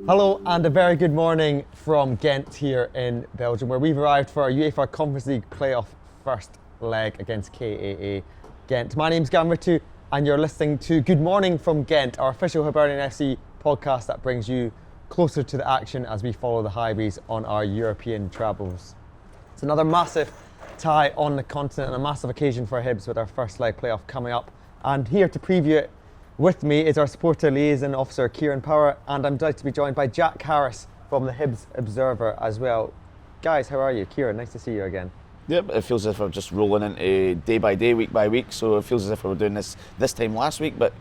Hello and a very good morning from Ghent here in Belgium, where we've arrived for our UEFA Conference League Play-Off first leg against K.A.A Gent. My name's Gavin Rittoo and you're listening to Good Morning from Ghent, our official Hibernian FC podcast that brings you closer to the action as we follow the Highways on our European travels. It's another massive tie on the continent and a massive occasion for Hibs with our first leg play-off coming up. And here to preview it with me is our supporter liaison officer Kieran Power, and I'm delighted to be joined by Jack Harris from the Hibs Observer as well. Guys, how are you? Kieran, nice to see you again. Yep, it feels as if we're just rolling into day by day, week by week, so it feels as if we were doing this time last week, but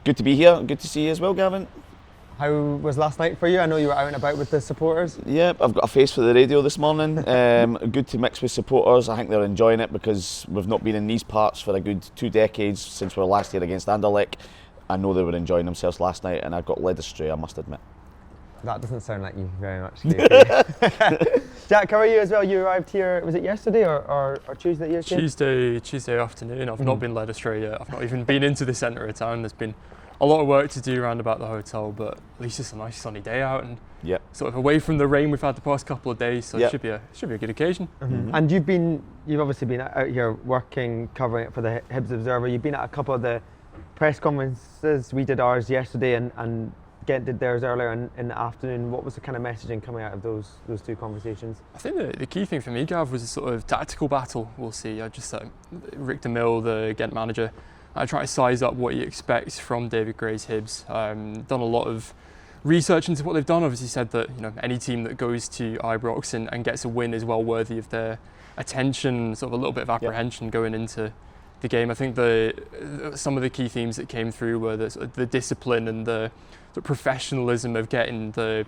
good to be here, good to see you as well, Gavin. How was last night for you? I know you were out and about with the supporters. Yep, I've got a face for the radio this morning. Good to mix with supporters. I think they're enjoying it because we've not been in these parts for a good 2 decades since we were last here against Anderlecht. I know they were enjoying themselves last night and I got led astray, I must admit. That doesn't sound like you very much. Jack, how are you as well? You arrived here, was it yesterday or Tuesday? Tuesday afternoon. I've not been led astray yet. I've not even been into the centre of town. There's been a lot of work to do around about the hotel, but at least it's a nice sunny day out and sort of away from the rain we've had the past couple of days, so it should be a good occasion. And you've obviously been out here working, covering it for the Hibs Observer. You've been at a couple of the press conferences. We did ours yesterday and Ghent did theirs earlier in the afternoon. What was the kind of messaging coming out of those two conversations? I think the key thing for me, Gav, was a sort of tactical battle. We'll see. I just Rick de Mille, the Ghent manager, I try to size up what you expect from David Gray's Hibs. Done a lot of research into what they've done. Obviously said that any team that goes to Ibrox and gets a win is well worthy of their attention, sort of a little bit of apprehension going into the game. I think some of the key themes that came through were the discipline and the professionalism of getting the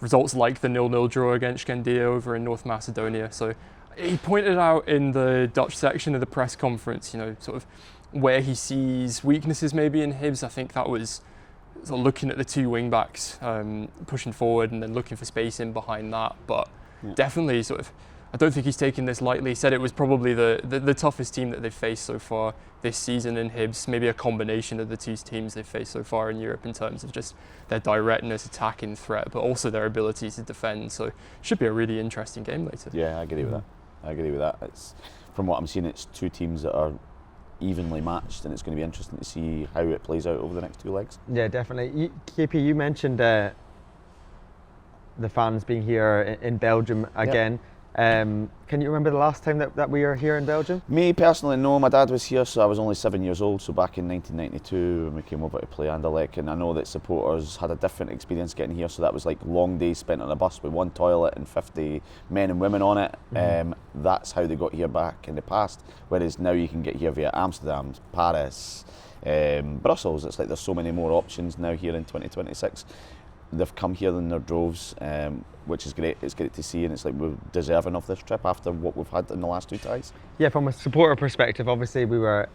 results like the 0-0 draw against Gendia over in North Macedonia. So he pointed out in the Dutch section of the press conference, sort of where he sees weaknesses maybe in Hibs. I think that was sort of looking at the two wing backs, pushing forward and then looking for space in behind that. But definitely I don't think he's taken this lightly. He said it was probably the toughest team that they've faced so far this season in Hibs, maybe a combination of the two teams they've faced so far in Europe in terms of just their directness, attacking threat, but also their ability to defend. So it should be a really interesting game later. Yeah, I agree with that. It's, from what I'm seeing, it's two teams that are evenly matched, and it's going to be interesting to see how it plays out over the next 2 legs. Yeah, definitely. KP, you mentioned the fans being here in Belgium again. Can you remember the last time that we were here in Belgium? Me personally, no. My dad was here, so I was only 7 years old. So back in 1992, when we came over to play Anderlecht, and I know that supporters had a different experience getting here. So that was like long days spent on a bus with one toilet and 50 men and women on it. That's how they got here back in the past. Whereas now you can get here via Amsterdam, Paris, Brussels. It's like there's so many more options now here in 2026. They've come here in their droves, which is great. It's great to see, and it's like we're deserving of this trip after what we've had in the last 2 ties. Yeah, from a supporter perspective, obviously we were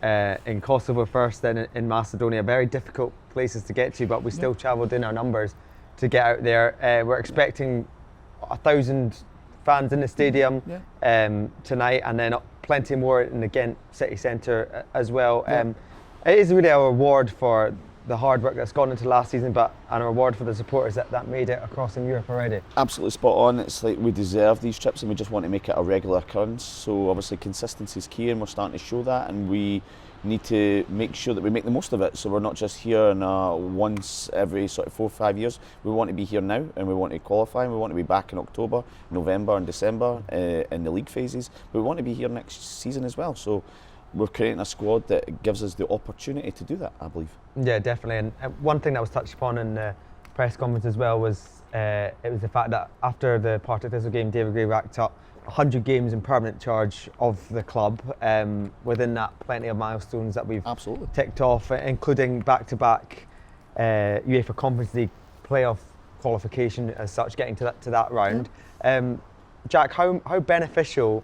in Kosovo first, then in Macedonia. Very difficult places to get to, but we still travelled in our numbers to get out there. We're expecting 1,000 fans in the stadium tonight, and then plenty more in the Ghent city centre as well. It is really a reward for the hard work that's gone into last season, and a reward for the supporters that made it across in Europe already. Absolutely spot on. It's like we deserve these trips and we just want to make it a regular occurrence. So obviously consistency is key, and we're starting to show that, and we need to make sure that we make the most of it. So we're not just here once every sort of 4 or 5 years. We want to be here now, and we want to qualify, and we want to be back in October, November and December in the league phases. But we want to be here next season as well. So we're creating a squad that gives us the opportunity to do that, I believe. Yeah, definitely. And one thing that was touched upon in the press conference as well was it was the fact that after the Partick Thistle game, David Gray racked up 100 games in permanent charge of the club. Within that, plenty of milestones that we've ticked off, including back-to-back UEFA Conference League Play-Off qualification as such, getting to that round. Jack, how beneficial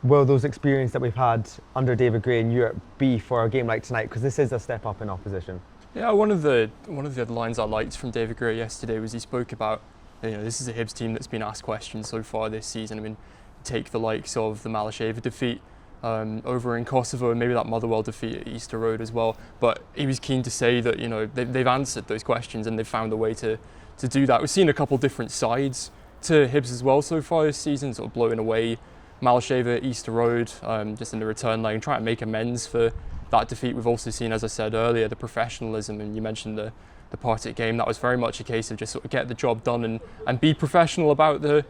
will those experiences that we've had under David Gray in Europe be for a game like tonight? Because this is a step up in opposition. Yeah, one of the other lines I liked from David Gray yesterday was he spoke about, this is a Hibs team that's been asked questions so far this season. I mean, take the likes of the Malasheva defeat over in Kosovo, and maybe that Motherwell defeat at Easter Road as well. But he was keen to say that they've answered those questions and they've found a way to do that. We've seen a couple different sides to Hibs as well so far this season, sort of blowing away Malshaver, Easter Road, just in the return leg, trying to make amends for that defeat. We've also seen, as I said earlier, the professionalism, and you mentioned the Partick game. That was very much a case of just sort of get the job done and be professional about the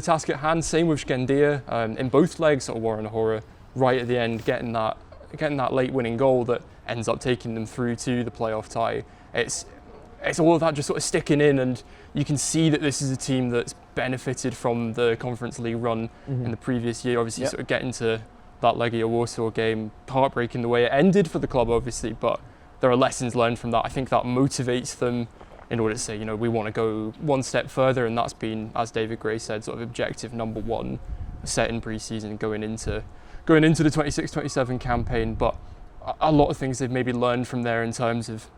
task at hand. Same with Skendia, in both legs, sort of Warren Horror right at the end, getting that late winning goal that ends up taking them through to the playoff tie. It's all of that just sort of sticking in, and you can see that this is a team that's benefited from the Conference League run in the previous year. Obviously, sort of getting to that Legia Warsaw game, heartbreaking the way it ended for the club, obviously, but there are lessons learned from that. I think that motivates them in order to say, you know, we want to go one step further, and that's been, as David Gray said, sort of objective number one set in pre-season going into the 26-27 campaign. But a lot of things they've maybe learned from there in terms of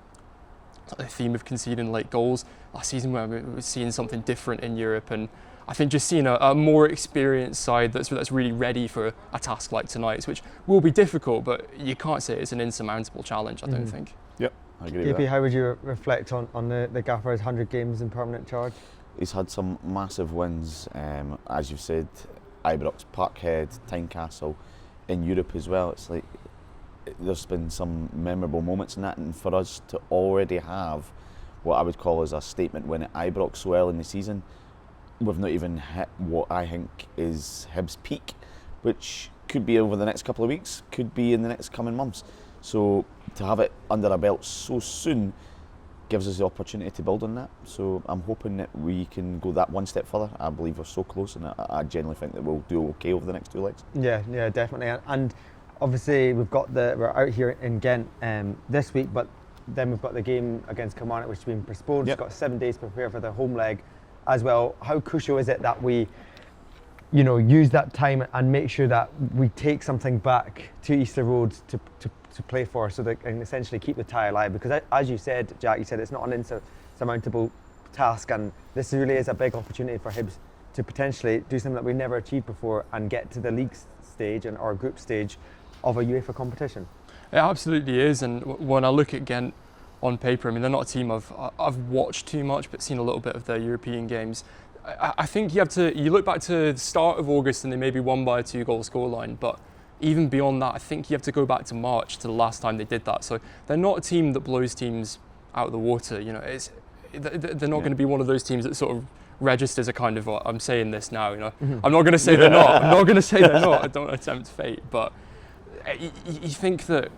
the theme of conceding late goals. Last season where we were seeing something different in Europe, and I think just seeing a more experienced side that's really ready for a task like tonight's, which will be difficult, but you can't say it's an insurmountable challenge, I don't think. Yep, I agree with K.A.A, that. how would you reflect on the gaffer's 100 games in permanent charge? He's had some massive wins, as you've said, Ibrox, Parkhead, Tynecastle, in Europe as well. It's like there's been some memorable moments in that, and for us to already have what I would call as a statement win at Ibrox so early in the season, we've not even hit what I think is Hibs' peak, which could be over the next couple of weeks, could be in the next coming months. So to have it under our belt so soon gives us the opportunity to build on that. So I'm hoping that we can go that one step further. I believe we're so close, and I genuinely think that we'll do okay over the next two legs. Yeah, definitely. And obviously we're out here in Ghent this week, but then we've got the game against Kilmarnock, which has been postponed. We've got 7 days to prepare for the home leg as well. How crucial is it that we, you know, use that time and make sure that we take something back to Easter Road to play for, so that can essentially keep the tie alive? Because as you said, Jack, you said it's not an insurmountable task, and this really is a big opportunity for Hibs to potentially do something that we've never achieved before and get to the league stage and or group stage of a UEFA competition. It absolutely is, and when I look at Ghent on paper, I mean, they're not a team I've watched too much, but seen a little bit of their European games. I think you look back to the start of August and they maybe won by a 2-goal scoreline, but even beyond that, I think you have to go back to March, to the last time they did that. So they're not a team that blows teams out of the water. You know, they're not going to be one of those teams that sort of registers a kind of, I'm saying this now, you know, I'm not going to say they're not. I'm not going to say they're not. I don't attempt fate, but you think that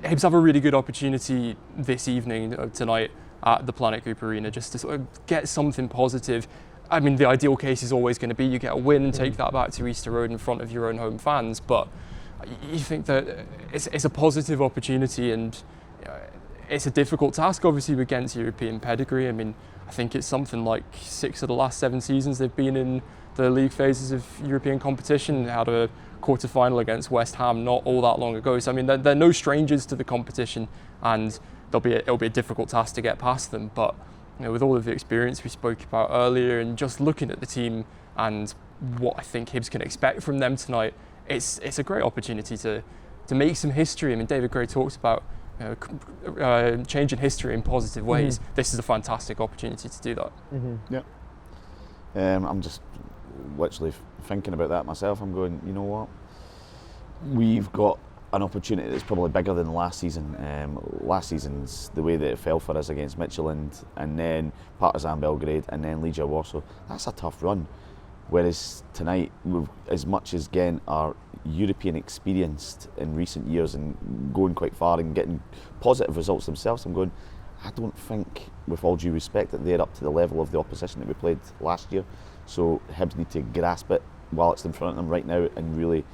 Hibs have a really good opportunity this evening, tonight, at the Planet Group Arena, just to sort of get something positive. I mean, the ideal case is always going to be you get a win and take that back to Easter Road in front of your own home fans, but you think that it's a positive opportunity, and it's a difficult task, obviously, against European pedigree. I mean, I think it's something like 6 of the last 7 seasons they've been in the league phases of European competition. They had a quarter-final against West Ham not all that long ago. So I mean, they're no strangers to the competition, and it'll be a difficult task to get past them. But you know, with all of the experience we spoke about earlier, and just looking at the team and what I think Hibs can expect from them tonight, it's a great opportunity to make some history. I mean, David Gray talks about changing history in positive ways. This is a fantastic opportunity to do that. Yeah. I'm just literally thinking about that myself. I'm going, you know what? We've got an opportunity that's probably bigger than last season. Last season's the way that it fell for us against Midtjylland, and then Partizan Belgrade, and then Legia Warsaw. That's a tough run. Whereas tonight, as much as Ghent are European experienced in recent years and going quite far and getting positive results themselves, I'm going, I don't think, with all due respect, that they're up to the level of the opposition that we played last year. So Hibs need to grasp it while it's in front of them right now and really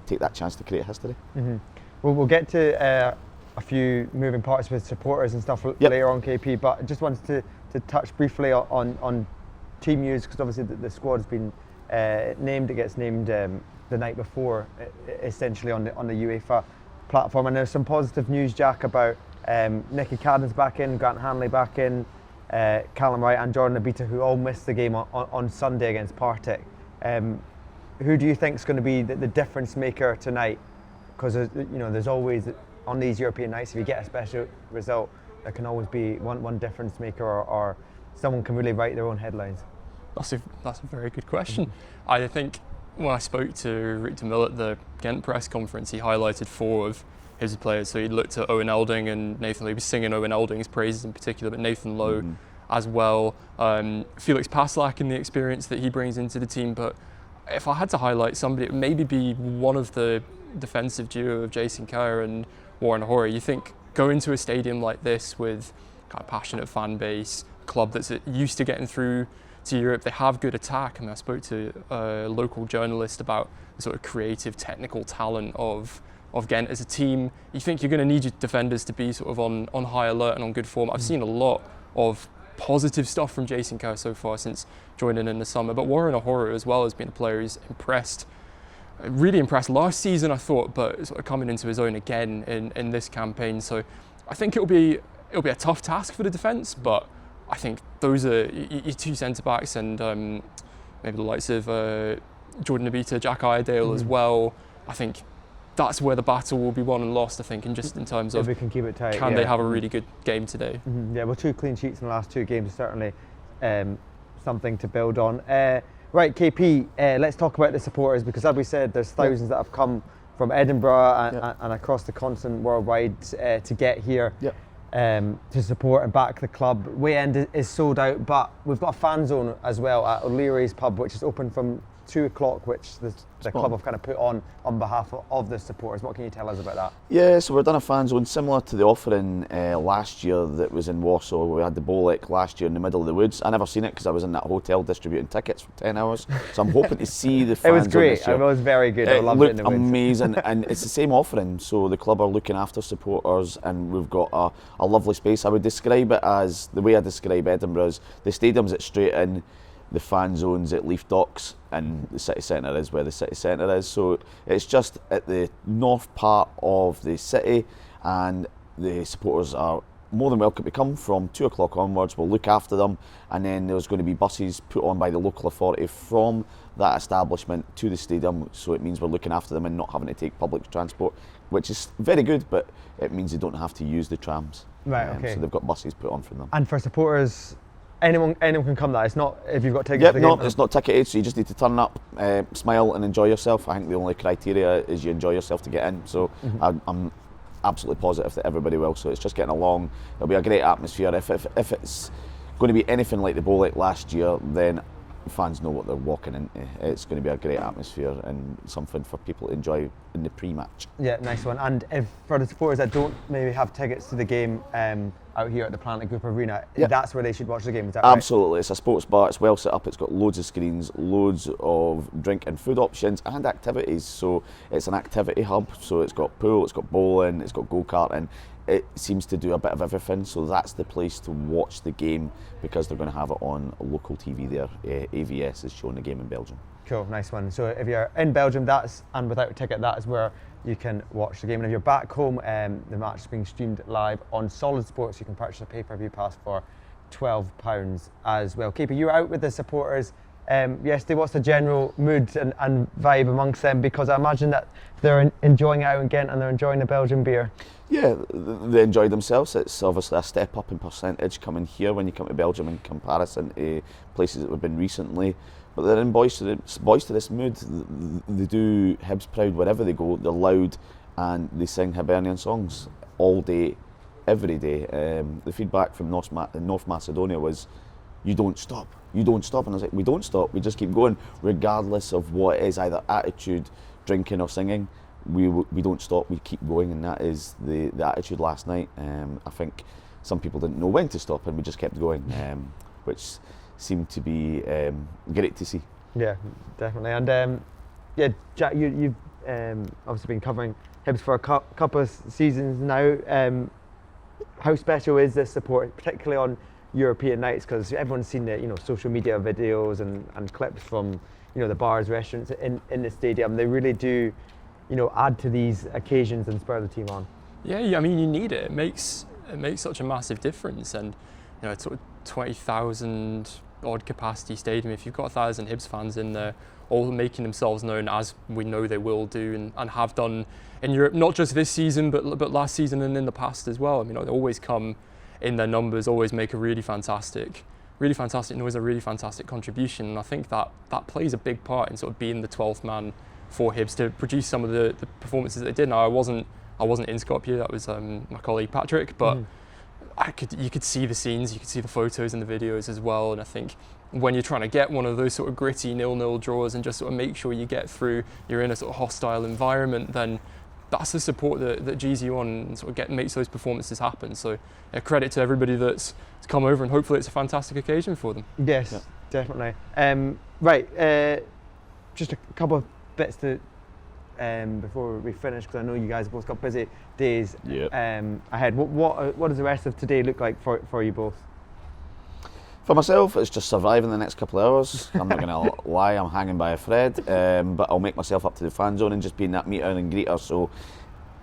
take that chance to create history. Well, we'll get to a few moving parts with supporters and stuff later on, KP, but I just wanted to touch briefly on team news, because obviously the squad's been named. It gets named the night before, essentially on the UEFA platform, and there's some positive news, Jack, about Nicky Cadden's back in, Grant Hanley back in, Callum Wright and Jordan Abita, who all missed the game on Sunday against Partick. Who do you think is going to be the difference maker tonight? Because there's always, on these European nights, if you get a special result, there can always be one difference maker or someone can really write their own headlines? That's a very good question. I think when I spoke to Rick de Mille at the Ghent press conference, he highlighted 4 of his players. So he looked at Owen Elding and Nathan Lowe. He was singing Owen Elding's praises in particular, but Nathan Lowe as well. Felix Paslak and the experience that he brings into the team. But if I had to highlight somebody, it would maybe be one of the defensive duo of Jason Kerr and Warren O'Hora. You think go into a stadium like this with kind of passionate fan base, club that's used to getting through to Europe, they have good attack. I mean, I spoke to a local journalist about the sort of creative, technical talent of Ghent as a team. You think you're going to need your defenders to be sort of on high alert and on good form. I've seen a lot of positive stuff from Jason Kerr so far since joining in the summer, but Warren O'Hora as well has been a player who's really impressed last season, I thought, but sort of coming into his own again in this campaign. So I think it'll be a tough task for the defence, but I think those are your 2 centre-backs and maybe the likes of Jordan Abita, Jack Iredale as well. I think that's where the battle will be won and lost, I think, and just in terms of if we can keep it tight, can they have a really good game today. Yeah, well, 2 clean sheets in the last 2 games is certainly something to build on. Right, KP, let's talk about the supporters, because as we said, there's thousands that have come from Edinburgh and across the continent worldwide to get here. To support and back the club. Way end is sold out, but we've got a fan zone as well at O'Leary's pub, which is open from 2 o'clock, which the club have kind of put on behalf of the supporters. What can you tell us about that? Yeah, so we've done a fan zone similar to the offering last year that was in Warsaw. We had the Bolek last year in the middle of the woods. I never seen it because I was in that hotel distributing tickets for 10 hours. So I'm hoping to see the fan zone. It was great. This year. It was very good. I loved it in the woods. Amazing, and it's the same offering. So the club are looking after supporters, and we've got a lovely space. I would describe it as, the way I describe Edinburgh is the stadium's at straight in, the fan zone's at Leaf Docks, and the city centre is where the city centre is. So it's just at the north part of the city, and the supporters are more than welcome to come from 2 o'clock onwards. We'll look after them, and then there's going to be buses put on by the local authority from that establishment to the stadium, so it means we're looking after them and not having to take public transport, which is very good, but it means they don't have to use the trams. Right, okay. So they've got buses put on for them. And for supporters, anyone can come. That it's not if you've got tickets. No, it's not ticketed, so you just need to turn up, smile and enjoy yourself. I think the only criteria is you enjoy yourself to get in. So I'm absolutely positive that everybody will. So it's just getting along. It'll be a great atmosphere. If it's going to be anything like the Bolek last year, then fans know what they're walking into. It's going to be a great atmosphere and something for people to enjoy in the pre-match. Yeah, nice one. And if for the supporters that don't maybe have tickets to the game out here at the Planet Group Arena, that's where they should watch the game, is that Absolutely. Right? It's a sports bar, it's well set up, it's got loads of screens, loads of drink and food options and activities. So it's an activity hub, so it's got pool, it's got bowling, it's got go-karting. It seems to do a bit of everything, so that's the place to watch the game because they're going to have it on local TV there. AVS is showing the game in Belgium. Cool, nice one. So if you're in Belgium, and without a ticket, that is where you can watch the game. And if you're back home, the match is being streamed live on Solid Sports. You can purchase a pay-per-view pass for £12 as well. K.A.A, you were out with the supporters yesterday. What's the general mood and vibe amongst them? Because I imagine that they're enjoying it out in Ghent and they're enjoying the Belgian beer. Yeah, they enjoy themselves. It's obviously a step up in percentage coming here when you come to Belgium in comparison to places that we've been recently. But they're in boisterous mood. They do Hibs proud wherever they go. They're loud and they sing Hibernian songs all day, every day. The feedback from North Macedonia was, you don't stop. And I was like, we don't stop, we just keep going, regardless of what it is, either attitude, drinking or singing. We don't stop, we keep going, and that is the attitude last night. I think some people didn't know when to stop and we just kept going, which seemed to be great to see. Yeah, definitely. And Jack, you've obviously been covering Hibs for a couple of seasons now. How special is this support, particularly on European nights? Because everyone's seen the social media videos and clips from the bars, restaurants in the stadium. They really do add to these occasions and spur the team on. Yeah, I mean, you need it. It makes such a massive difference, and it's sort of 20,000 odd capacity stadium. If you've got 1,000 Hibs fans in there, all making themselves known as we know they will do and have done in Europe, not just this season, but last season and in the past as well. I mean, they always come in their numbers, always make a really fantastic really fantastic noise, a really fantastic contribution, and I think that plays a big part in sort of being the 12th man for Hibs to produce some of the performances that they did. Now I wasn't in Skopje, that was my colleague Patrick, but you could see the scenes, you could see the photos and the videos as well, and I think when you're trying to get one of those sort of gritty 0-0 draws and just sort of make sure you get through, you're in a sort of hostile environment, then that's the support that G's you on and sort of makes those performances happen. So credit to everybody that's come over, and hopefully it's a fantastic occasion for them. Yes, definitely. Right, just a couple of bits to before we finish, because I know you guys have both got busy days ahead. What does the rest of today look like for you both? For myself, it's just surviving the next couple of hours. I'm not going to lie, I'm hanging by a thread, but I'll make myself up to the fan zone and just be in that meter and greeter. So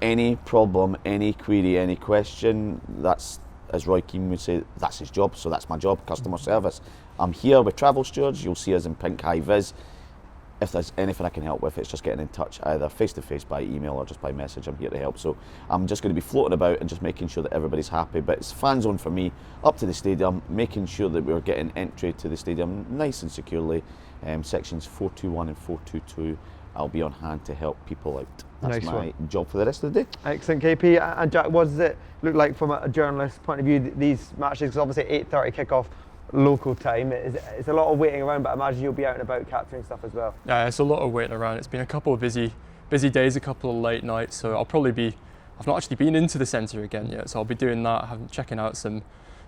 any problem, any query, any question, that's, as Roy Keane would say, that's his job. So that's my job, customer service. I'm here with travel stewards. You'll see us in pink high vis. If there's anything I can help with, it's just getting in touch either face-to-face by email or just by message. I'm here to help. So I'm just going to be floating about and just making sure that everybody's happy. But it's fan zone for me, up to the stadium, making sure that we're getting entry to the stadium nice and securely. Sections 421 and 422, I'll be on hand to help people out. That's my job for the rest of the day. Excellent, KP. And Jack, what does it look like from a journalist point of view, these matches? Because obviously 8:30 kickoff local time, it's a lot of waiting around, but I imagine you'll be out and about capturing stuff as well. Yeah, it's a lot of waiting around. It's been a couple of busy days, a couple of late nights, so I've not actually been into the centre again yet, so I'll be doing that, checking out some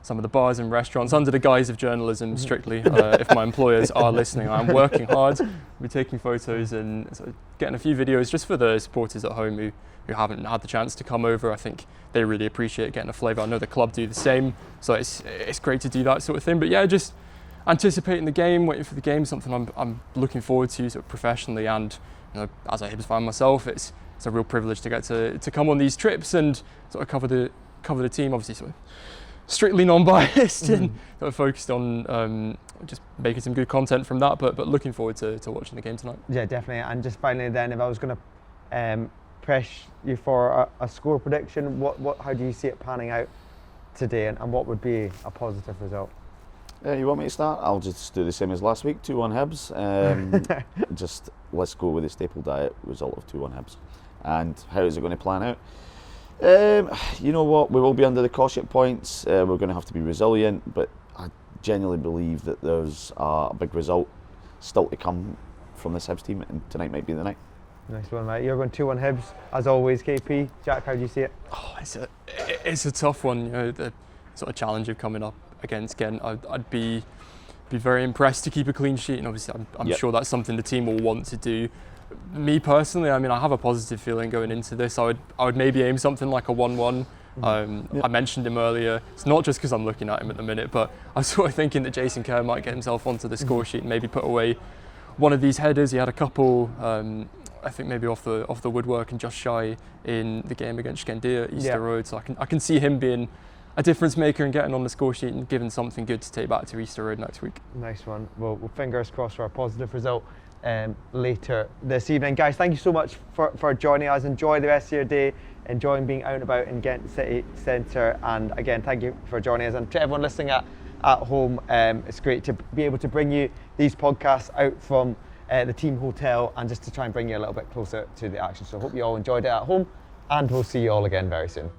of the bars and restaurants under the guise of journalism strictly. If my employers are listening, I'm working hard. I'll be taking photos and sort of getting a few videos just for the supporters at home who haven't had the chance to come over. I think they really appreciate getting a flavour. I know the club do the same, so it's great to do that sort of thing. But yeah, just anticipating the game, waiting for the game, something I'm looking forward to sort of professionally, and as a Hibs fan myself, it's a real privilege to get to come on these trips and sort of cover the team, obviously sort of strictly non-biased and sort of focused on just making some good content from that, but looking forward to watching the game tonight. Yeah, definitely. And just finally then, if I was going to press you for a score prediction, how do you see it panning out today, and what would be a positive result? You want me to start? I'll just do the same as last week, 2-1 Hibs. Just let's go with the staple diet result of 2-1 Hibs. And how is it going to plan out? You know what, we will be under the caution points. We're going to have to be resilient, but I genuinely believe that there's a big result still to come from this Hibs team, and tonight might be the night. Nice one, mate. You're going 2-1 Hibs, as always, KP. Jack, how do you see it? Oh, it's a tough one. The sort of challenge of coming up against Ghent. I'd be very impressed to keep a clean sheet, and obviously I'm sure that's something the team will want to do. Me personally, I mean, I have a positive feeling going into this. I would maybe aim something like a 1-1. I mentioned him earlier. It's not just because I'm looking at him at the minute, but I was sort of thinking that Jason Kerr might get himself onto the score sheet and maybe put away one of these headers. He had a couple, I think maybe off the woodwork and just shy in the game against Skendia at Easter Road. So I can see him being a difference maker and getting on the score sheet and giving something good to take back to Easter Road next week. Nice one. Well, fingers crossed for a positive result later this evening. Guys, thank you so much for joining us. Enjoy the rest of your day, enjoying being out and about in Ghent City Centre, and again, thank you for joining us. And to everyone listening at home, it's great to be able to bring you these podcasts out from the team hotel and just to try and bring you a little bit closer to the action. So I hope you all enjoyed it at home, and we'll see you all again very soon.